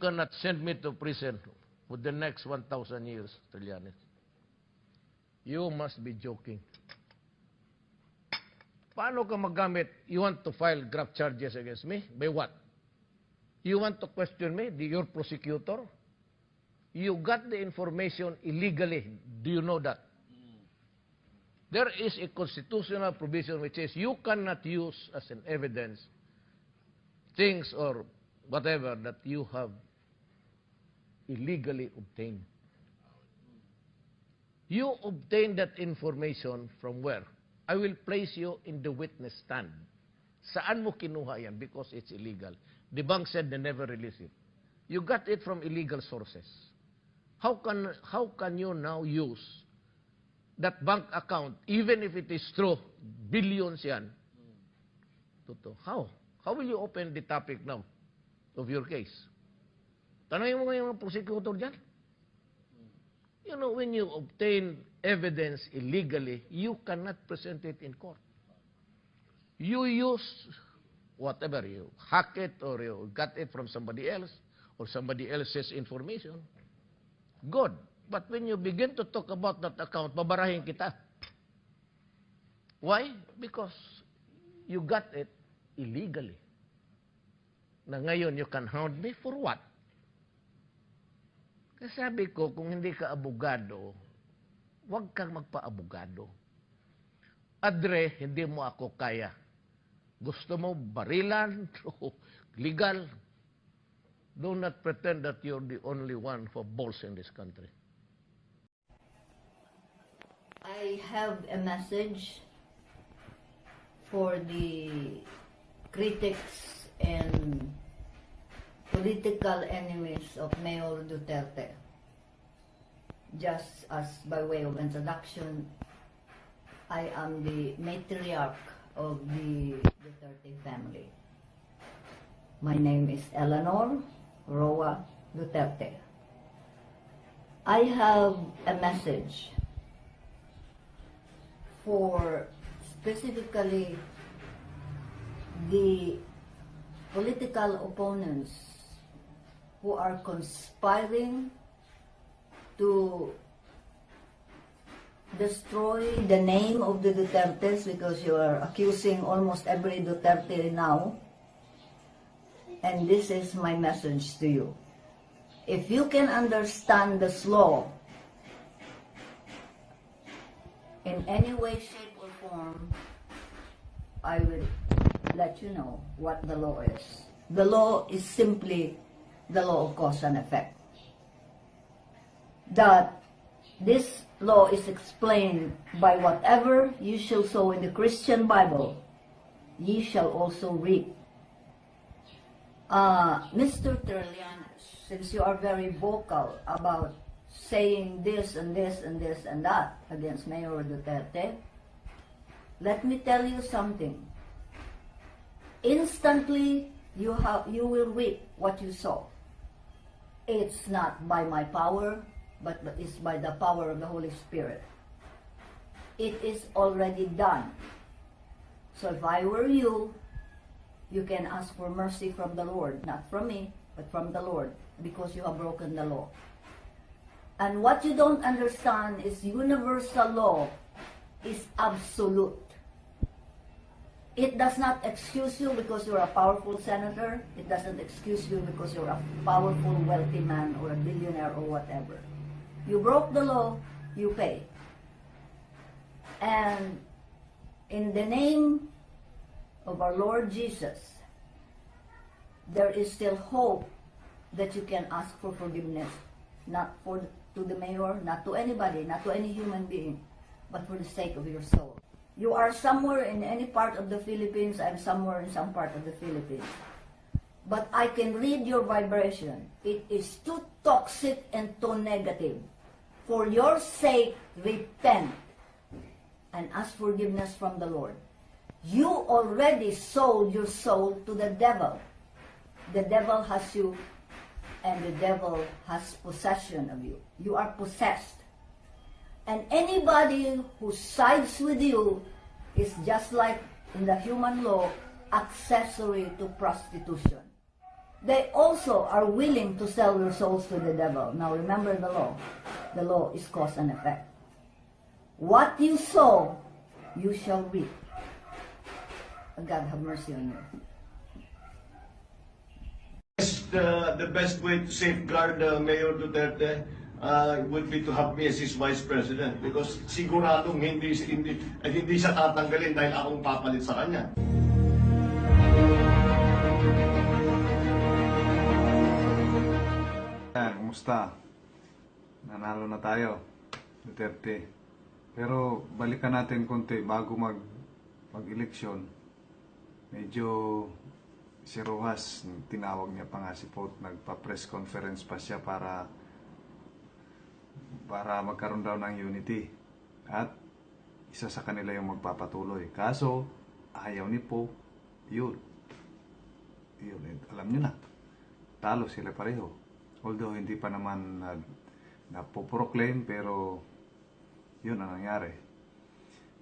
cannot send me to prison for the next 1,000 years, Trillanes. You must be joking. Paano ka magamit? You want to file graft charges against me? By what? You want to question me, your prosecutor? You got the information illegally. Do you know that? There is a constitutional provision which says you cannot use as an evidence things or whatever that you have illegally obtained. You obtain that information from where? I will place you in the witness stand. Saan mo kinuha yan? Because it's illegal. The bank said they never release it. You got it from illegal sources. How can you now use that bank account, even if it is true, billions yan? How? How will you open the topic now of your case? Tanongin mo ngayon ang prosecutor dyan. You know, when you obtain evidence illegally, you cannot present it in court. You use whatever, you hack it or you got it from somebody else or somebody else's information. Good. But when you begin to talk about that account, babarahin kita. Why? Because you got it illegally. Na ngayon, you can hound me for what? Kasi sabi ko, kung hindi ka abogado, huwag kang magpa-abogado. Adre, hindi mo ako kaya. Gusto mo barilan, legal. Do not pretend that you're the only one for balls in this country. I have a message for the critics and political enemies of Mayor Duterte. Just as by way of introduction, I am the matriarch of the Duterte family. My name is Eleanor Roa Duterte. I have a message for specifically the political opponents who are conspiring to destroy the name of the Dutertes, because you are accusing almost every Duterte now. And this is my message to you. If you can understand this law in any way, shape, or form, I will let you know what the law is. The law is simply the law of cause and effect. That this law is explained by whatever you shall sow in the Christian Bible, ye shall also reap. Mr. Trillanes, since you are very vocal about saying this and this and this and that against Mayor Duterte, let me tell you something. Instantly, you will reap what you sow. It's not by my power, but it's by the power of the Holy Spirit. It is already done. So if I were you, you can ask for mercy from the Lord, not from me, but from the Lord, because you have broken the law. And what you don't understand is universal law is absolute. It does not excuse you because you're a powerful senator. It doesn't excuse you because you're a powerful, wealthy man or a billionaire or whatever. You broke the law, you pay. And in the name of our Lord Jesus, there is still hope that you can ask for forgiveness, not to the mayor, not to anybody, not to any human being, but for the sake of your soul. You are somewhere in any part of the Philippines, I'm somewhere in some part of the Philippines. But I can read your vibration. It is too toxic and too negative. For your sake, repent and ask forgiveness from the Lord. You already sold your soul to the devil. The devil has you, and the devil has possession of you. You are possessed. And anybody who sides with you is just like in the human law, accessory to prostitution. they also are willing to sell their souls to the devil. Now remember the law. The law is cause and effect. What you sow, you shall reap. God have mercy on you. The best way to safeguard Mayor Duterte would be to have me as his vice president because siguradong hindi siya tatanggalin dahil akong papalit sa kanya. Kumusta? Nanalo na tayo, Duterte. Pero balikan natin konti bago mag-eleksyon. Medyo si Rojas, tinawag niya pa nga si Pot, nagpa-press conference pa siya para magkaroon daw ng unity. At isa sa kanila yung magpapatuloy. Kaso, ayaw ni Po, yun, alam niyo na. Talo sila pareho. Although hindi pa naman napoproclaim, pero yun ang nangyari.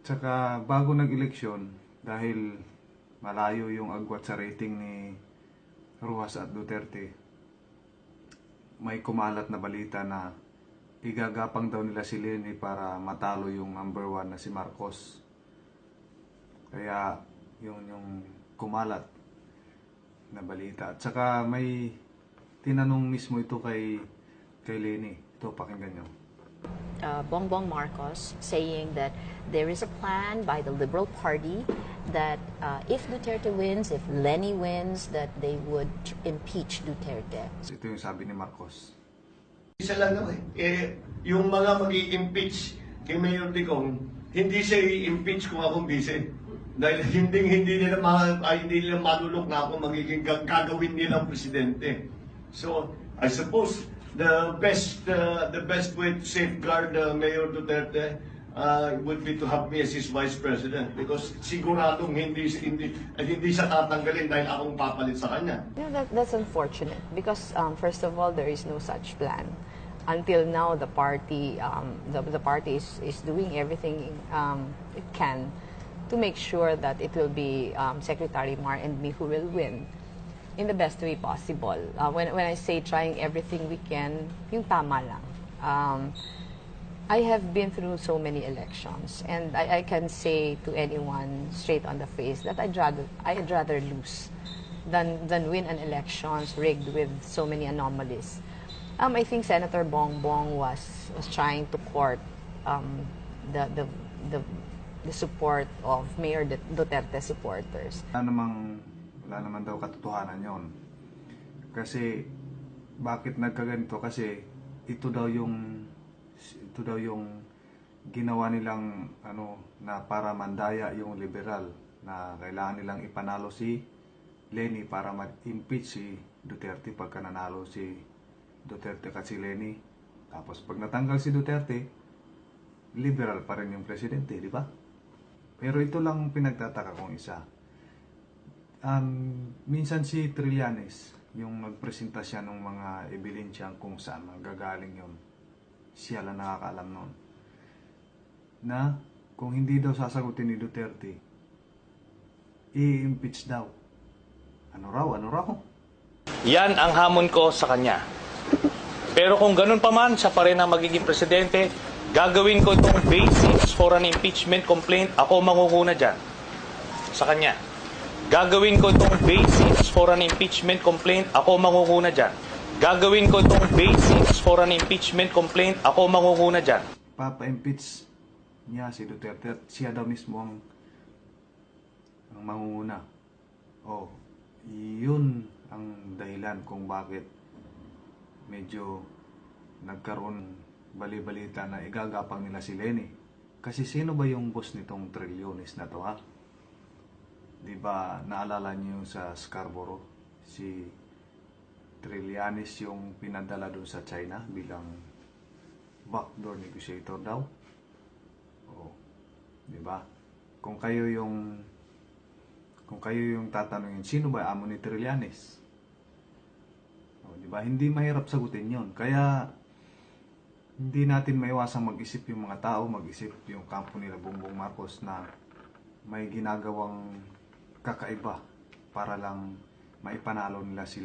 Tsaka bago nag-eleksyon, dahil malayo yung agwat sa rating ni Rojas at Duterte, may kumalat na balita na igagapang daw nila si Leni para matalo yung number 1 na si Marcos. Kaya yun yung kumalat na balita. At saka may tinanong mismo ito kay Leni. Ito, pakinggan nyo. Bong Marcos saying that there is a plan by the Liberal Party that if Duterte wins, if Leni wins, that they would impeach Duterte. Ito yung sabi ni Marcos. Isa lang naman yung mga mag-i-impeach kay Mayor Digong, hindi siya i-impeach kung akong vice. Dahil hindi nila malulok na ako magiging gagawin nilang presidente. So, I suppose the best way to safeguard Mayor Duterte would be to have me as his vice president because siguradong hindi siya tatanggalin dahil akong papalit sa kanya. Yeah, that's unfortunate because first of all, there is no such plan. Until now, the party is doing everything it can to make sure that it will be Secretary Mar and me who will win in the best way possible. When I say trying everything we can, yung tama lang. I have been through so many elections, and I can say to anyone straight on the face that I'd rather lose than win an elections rigged with so many anomalies. I think Senator Bong was trying to court the support of Mayor Duterte supporters. Wala naman daw katotohanan yon. Kasi bakit nagkaganito? Kasi ito daw yung ginawa nilang na para mandaya yung liberal na kailangan nilang ipanalo si Leni para mag-impeach si Duterte pagka nanalo si Duterte at si Leni. Tapos pag natanggal si Duterte, liberal pa rin yung presidente, di ba? Pero ito lang pinagtataka kong isa. Minsan si Trillanes, yung nagpresenta siya ng mga ebidensyang kung saan manggagaling yun. Siya lang nakakaalam nun. Na kung hindi daw sasagutin ni Duterte, i-impeach daw. Ano raw? Yan ang hamon ko sa kanya. Pero kung ganun pa man, siya pa rin ang magiging presidente, gagawin ko itong basis for an impeachment complaint. Ako mangunguna dyan sa kanya. Gagawin ko itong basis for an impeachment complaint. Ako mangunguna dyan. Gagawin ko itong basis for an impeachment complaint. Ako mangunguna dyan. Papa-impeach niya si Duterte at siya daw mismo ang mangunguna. Oh, yun ang dahilan kung bakit medyo nagkaroon bali-balita na igagapang nila si Leni. Kasi sino ba yung boss nitong trilyones na to, ha? Diba naalala niyo sa Scarborough, si Trillanes yung pinadala doon sa China bilang backdoor negotiator daw. Oh, diba? Kung kayo yung tatanungin, sino ba amo ni Trillanes? Oh, diba? Hindi mahirap sagutin yon. Kaya hindi natin maiwasang mag-isip yung mga tao, mag-isip yung kampo nila Bongbong Marcos na may ginagawang kakaiba para lang maipanalo nila sila.